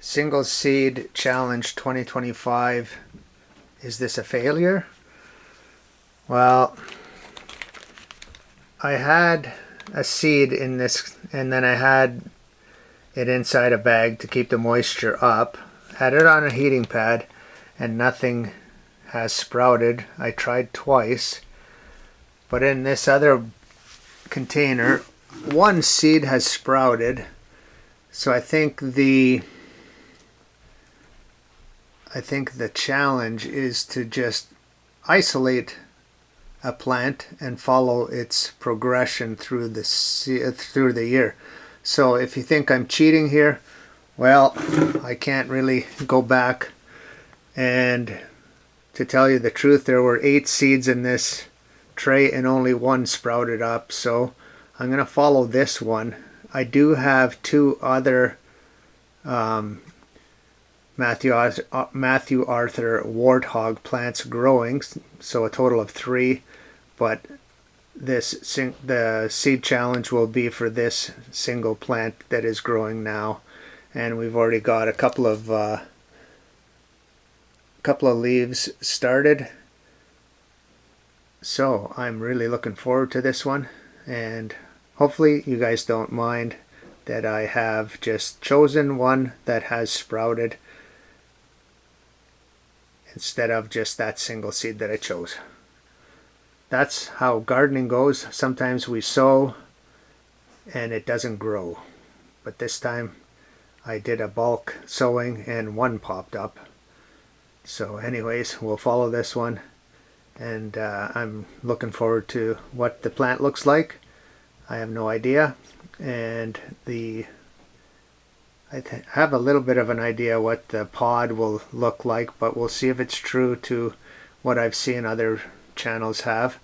Single seed challenge 2025. Is this a failure? Well, I had a seed in this, and then I had it inside a bag to keep the moisture up. Had it on a heating pad and nothing has sprouted. I tried twice, but in this other container one seed has sprouted. So I think the challenge is to just isolate a plant and follow its progression through the year. So if you think I'm cheating here, well, I can't really go back, and to tell you the truth, there were 8 seeds in this tray and only 1 sprouted up, so I'm gonna follow this one. I do have 2 other Matthew Arthur Warthog plants growing, so a total of 3, but the seed challenge will be for this single plant that is growing now, and we've already got a couple of leaves started, so I'm really looking forward to this one, and hopefully you guys don't mind that I have just chosen one that has sprouted instead of just that single seed that I chose. That's how gardening goes. Sometimes we sow and it doesn't grow, but this time I did a bulk sowing and 1 popped up. So anyways, we'll follow this one, and I'm looking forward to what the plant looks like. I have no idea, and I have a little bit of an idea what the pod will look like, but we'll see if it's true to what I've seen other channels have.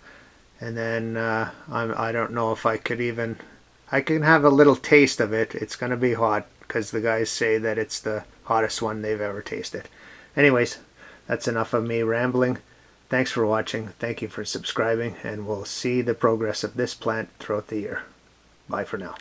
And then I don't know if I can have a little taste of it. It's gonna be hot because the guys say that it's the hottest one they've ever tasted. Anyways, that's enough of me rambling. Thanks for watching. Thank you for subscribing, and we'll see the progress of this plant throughout the year. Bye for now.